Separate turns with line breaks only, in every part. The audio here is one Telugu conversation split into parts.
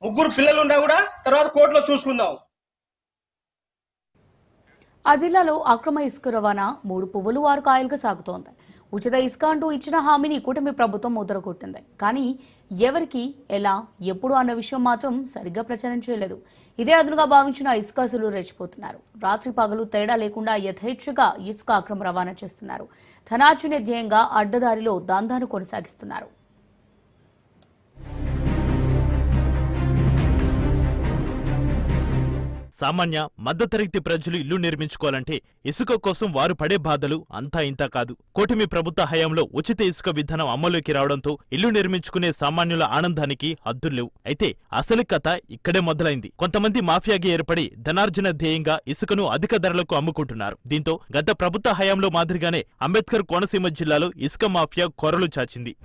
ముగ్గురు పిల్లలు ఉన్నా కూడా తర్వాత కోర్టులో చూసుకుందాం.
ఆ జిల్లాలో అక్రమ ఇసుక రవాణా 3 పువ్వులు 6 కాయలుగా సాగుతోంది. ఉచిత ఇసుక అంటూ ఇచ్చిన హామీని కూటమి ప్రభుత్వం ముద్రగొట్టింది. కానీ ఎవరికి, ఎలా, ఎప్పుడు అన్న విషయం మాత్రం సరిగ్గా ప్రచారం చేయలేదు. ఇదే అదునుగా భావించిన ఇసుకసులు రెచ్చిపోతున్నారు. రాత్రి పగలు తేడా లేకుండా యథేచ్ఛగా ఇసుక అక్రమ రవాణా చేస్తున్నారు. ధనార్జన ధ్యేయంగా అడ్డదారిలో దందాను కొనసాగిస్తున్నారు.
సామాన్య మధ్యతరగతి ప్రజలు ఇల్లు నిర్మించుకోవాలంటే ఇసుక కోసం వారు పడే బాధలు అంతా ఇంతా కాదు. కూటమి ప్రభుత్వ హయాంలో ఉచిత ఇసుక విధానం అమలులోకి రావడంతో ఇల్లు నిర్మించుకునే సామాన్యుల ఆనందానికి హద్దుల్లేవు. అయితే అసలు కథ ఇక్కడే మొదలైంది. కొంతమంది మాఫియాగా ఏర్పడి ధనార్జన ధ్యేయంగా ఇసుకను అధిక ధరలకు అమ్ముకుంటున్నారు. దీంతో గత ప్రభుత్వ హయాంలో మాదిరిగానే అంబేద్కర్ కోనసీమ జిల్లాలో ఇసుక మాఫియా కొరలు చాచింది.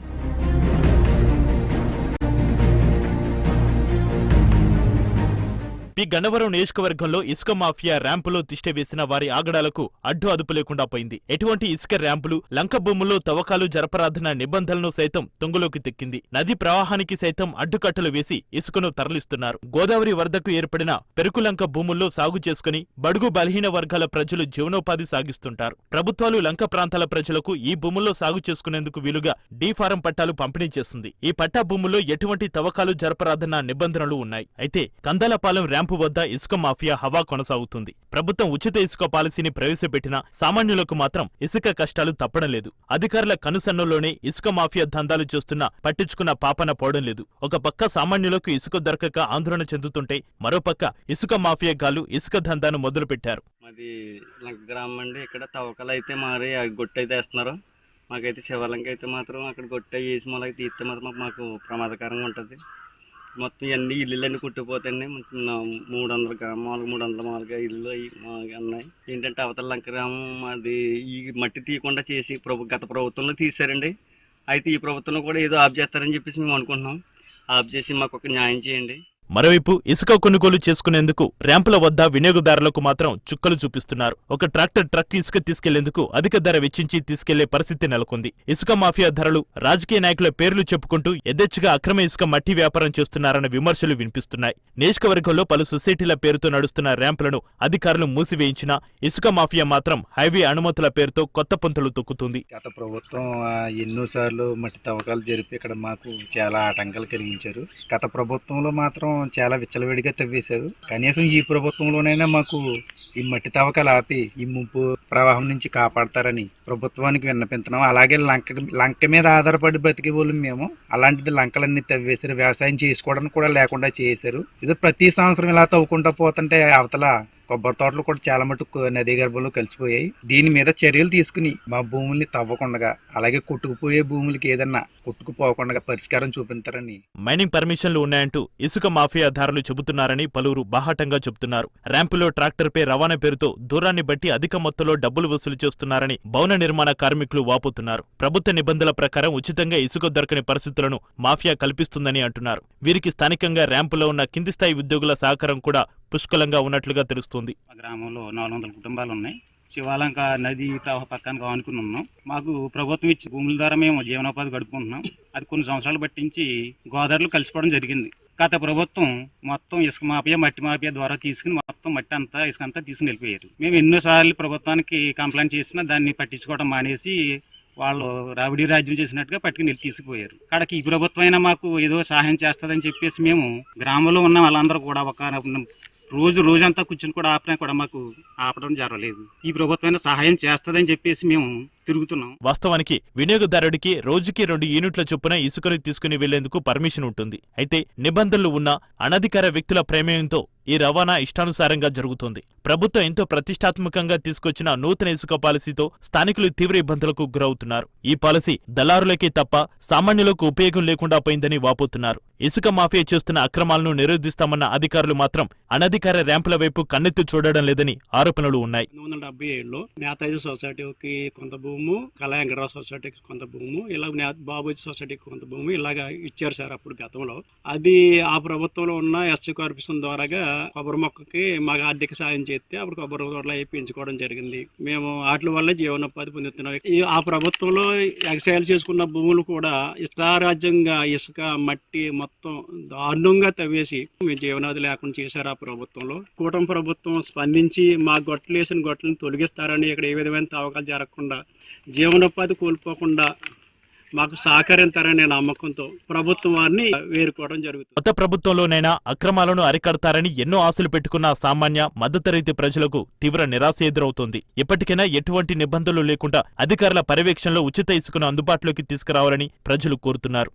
పి గన్నవరం నియోజకవర్గంలో ఇసుక మాఫియా ర్యాంపులో తిష్టవేసిన వారి ఆగడాలకు అడ్డు అదుపు లేకుండా పోయింది. ఎటువంటి ఇసుక ర్యాంపులు, లంక భూముల్లో తవ్వకాలు జరపరాదన్న నిబంధనలను సైతం తుంగలోకి తెక్కింది. నది ప్రవాహానికి సైతం అడ్డుకట్టలు వేసి ఇసుకను తరలిస్తున్నారు. గోదావరి వరదకు ఏర్పడిన పెరుకులంక భూముల్లో సాగు చేసుకుని బడుగు బలహీన వర్గాల ప్రజలు జీవనోపాధి సాగిస్తుంటారు. ప్రభుత్వాలు లంక ప్రాంతాల ప్రజలకు ఈ భూముల్లో సాగు చేసుకునేందుకు వీలుగా డి ఫారం పట్టాలు పంపిణీ చేస్తుంది. ఈ పట్టా భూముల్లో ఎటువంటి తవ్వకాలు జరపరాదన్న నిబంధనలు ఉన్నాయి. అయితే కందాలపాలెం ర్యాంపు వద్ద ఇసుక మాఫియా హవా కొనసాగుతుంది. ప్రభుత్వం ఉచిత ఇసుక పాలసీని ప్రవేశపెట్టినా సామాన్యులకు మాత్రం ఇసుక కష్టాలు తప్పడం లేదు. అధికారుల కనుసన్నల్లోనే ఇసుక మాఫియా దందాలు చేస్తున్నా పట్టించుకున్న పాపన పోవడం లేదు. ఒక పక్క సామాన్యులకు ఇసుక దొరకక ఆందోళన చెందుతుంటే మరోపక్క ఇసుక మాఫియా గాలు ఇసుక దందాను మొదలుపెట్టారు.
మాది లంక గ్రామం అండి. ఇక్కడ తవ్వకాలు అయితే మారి గొట్టు అయితే వేస్తున్నారు. మాకైతే శివలంక అయితే మాత్రం అక్కడ గొట్టు వేసి మొలకి తీస్తే మాత్రం మాకు ప్రమాదకరంగా ఉంటుంది. మొత్తం ఇవన్నీ ఇల్లులన్నీ కుట్టిపోతాయండి. 300 గ్రామాలు 300 మాలుగా ఇల్లు ఉన్నాయి. ఏంటంటే అవతల లంక గ్రామం అది ఈ మట్టి తీయకుండా చేసి గత ప్రభుత్వంలో తీశారండి. అయితే ఈ ప్రభుత్వంలో కూడా ఏదో ఆఫ్ చేస్తారని చెప్పేసి మేము అనుకుంటున్నాం. ఆఫ్ చేసి మాకు ఒక న్యాయం చేయండి.
మరోవైపు ఇసుక కొనుగోలు చేసుకునేందుకు ర్యాంపుల వద్ద వినియోగదారులకు మాత్రం చుక్కలు చూపిస్తున్నారు. ఒక ట్రక్ ఇసుక తీసుకెళ్లేందుకు అధిక ధర వెచ్చించి తీసుకెళ్లే పరిస్థితి నెలకొంది. ఇసుక మాఫియా ధరలు, రాజకీయ నాయకుల పేర్లు చెప్పుకుంటూ యథేచ్ఛగా అక్రమ ఇసుక మట్టి వ్యాపారం చేస్తున్నారన్న విమర్శలు వినిపిస్తున్నాయి. నియోజకవర్గంలో పలు సొసైటీల పేరుతో నడుస్తున్న ర్యాంపులను అధికారులు మూసివేయించినా ఇసుక మాఫియా మాత్రం హైవే అనుమతుల పేరుతో కొత్త పొంతలు తొక్కుతుంది.
గత ప్రభుత్వం ఎన్నోసార్లు మట్టి తవ్వకాలు జరిపి ఇక్కడ మాకు చాలా ఆటంకాలు కలిగించారు. గత ప్రభుత్వంలో మాత్రం చాలా విచ్చలవిడిగా తవ్వేశారు. కనీసం ఈ ప్రభుత్వంలోనైనా మాకు ఈ మట్టి తవ్వకాలు ఆపి ఈ ముంపు ప్రవాహం నుంచి కాపాడతారని ప్రభుత్వానికి విన్నపించున్నాం. అలాగే లంక మీద ఆధారపడి బతికే వాళ్ళు మేము. అలాంటిది లంకలన్నీ తవ్వేశారు. వ్యవసాయం చేసుకోవడానికి కూడా లేకుండా చేశారు. ఇది ప్రతి సంవత్సరం ఇలా తవ్వుకుంటూ పోతుంటే అవతల కొబ్బరి తోటలు కూడా చాలా మటుకు నదీ గర్భంలో కలిసిపోయాయి. దీని మీద చర్యలు తీసుకుని మా భూముల్ని తవ్వకుండా, అలాగే కొట్టుకుపోయే భూములకి ఏదన్నా కొట్టుకుపోకుండా పరిష్కారం చూపించారని.
మైనింగ్ పర్మిషన్లు ఉన్నాయంటూ ఇసుక మాఫియాదారులు చెబుతున్నారని పలువురు బాహాటంగా చెబుతున్నారు. ర్యాంపులో ట్రాక్టర్పై రవాణా పేరుతో దూరాన్ని బట్టి అధిక మొత్తంలో డబ్బులు వసూలు చేస్తున్నారని భవన నిర్మాణ కార్మికులు వాపోతున్నారు. ప్రభుత్వ నిబంధనల ప్రకారం ఉచితంగా ఇసుక దొరకని పరిస్థితులను మాఫియా కల్పిస్తుందని అంటున్నారు. వీరికి స్థానికంగా ర్యాంపులో ఉన్న కింది స్థాయి ఉద్యోగుల సహకారం కూడా పుష్కలంగా ఉన్నట్లుగా తెలుస్తుంది.
గ్రామంలో 400 కుటుంబాలు ఉన్నాయి. శివాలంక నది ప్రవాహ పక్కన ఆనుకుని ఉన్నాం. మాకు ప్రభుత్వం ఇచ్చి భూముల ద్వారా మేము జీవనోపాధి గడుపుకుంటున్నాం. అది కొన్ని సంవత్సరాలు పట్టించి గోదావరిలో కలిసిపోవడం జరిగింది. గత ప్రభుత్వం మొత్తం ఇసుక మాఫియా, మట్టి మాఫియా ద్వారా తీసుకుని మొత్తం మట్టి అంతా ఇసుక అంతా తీసుకుని వెళ్ళిపోయారు. మేము ఎన్నోసార్లు ప్రభుత్వానికి కంప్లైంట్ చేసినా దాన్ని పట్టించుకోవడం మానేసి వాళ్ళు రావిడీ రాజ్యం చేసినట్టుగా పట్టుకుని వెళ్ళి తీసుకుపోయారు. కాడకి ఈ ప్రభుత్వం అయినా మాకు ఏదో సహాయం చేస్తుందని చెప్పేసి మేము గ్రామంలో ఉన్న వాళ్ళందరూ కూడా ఒక రోజంతా కూర్చుని కూడా ఆపినా కూడా మాకు ఆపడం జరగలేదు. ఈ ప్రభుత్వం సహాయం చేస్తుందని చెప్పేసి మేము తిరుగుతున్నాం.
వాస్తవానికి వినియోగదారుడికి రోజుకి 2 యూనిట్ల చొప్పున ఇసుకను తీసుకుని వెళ్లేందుకు పర్మిషన్ ఉంటుంది. అయితే నిబంధనలు ఉన్న అనధికార వ్యక్తుల ప్రమేయంతో ఈ రవాణా ఇష్టానుసారంగా జరుగుతోంది. ప్రభుత్వం ఎంతో ప్రతిష్టాత్మకంగా తీసుకొచ్చిన నూతన ఇసుక పాలసీతో స్థానికులు తీవ్ర ఇబ్బందులకు గురవుతున్నారు. ఈ పాలసీ దళారులకే తప్ప సామాన్యులకు ఉపయోగం లేకుండా పోయిందని వాపోతున్నారు. ఇసుక మాఫియా చేస్తున్న అక్రమాలను నిరోధిస్తామన్న అధికారులు మాత్రం అనధికార ర్యాంపుల వైపు కన్నెత్తి చూడడం లేదని ఆరోపణలు ఉన్నాయి.
1977లో నేతాజీ సొసైటీకి కొంత భూమి భూము, కళా వెంకటరావు సొసైటీకి కొంత భూము, ఇలా బాబుజీ సొసైటీకి కొంత భూము ఇలాగా ఇచ్చారు సార్ అప్పుడు గతంలో. అది ఆ ప్రభుత్వంలో ఉన్న ఎస్సీ కార్పొరేషన్ ద్వారాగా కొబ్బరి మొక్కకి మాకు ఆర్థిక సాయం చేస్తే అప్పుడు కొబ్బరి తోటలు అవి పెంచుకోవడం జరిగింది. మేము వాటి వల్ల జీవనోపాధి పొందుతున్నాం. ఆ ప్రభుత్వంలో ఎగసాయాలు చేసుకున్న భూములు కూడా ఇష్టారాజ్యంగా ఇసుక మట్టి మొత్తం దారుణంగా తవ్వేసి మేము జీవనాధి లేకుండా చేశారు ఆ ప్రభుత్వంలో. కూటమి ప్రభుత్వం స్పందించి మా గొట్టలు వేసిన గొట్టలను తొలగిస్తారని, ఇక్కడ ఏ విధమైన తవ్వకాలు జరగకుండా జీవనోపాధి కోల్పోకుండా మాకు సహకరిస్తారనే నమ్మకంతో ప్రభుత్వం వారిని వేరుకోవడం జరుగుతుంది.
కొత్త ప్రభుత్వంలోనైనా అక్రమాలను అరికడతారని ఎన్నో ఆశలు పెట్టుకున్న సామాన్య మధ్యతరగతి ప్రజలకు తీవ్ర నిరాశ ఎదురవుతోంది. ఇప్పటికైనా ఎటువంటి నిబంధనలు లేకుండా అధికారుల పర్యవేక్షణలో ఉచిత ఇసుకను అందుబాటులోకి తీసుకురావాలని ప్రజలు కోరుతున్నారు.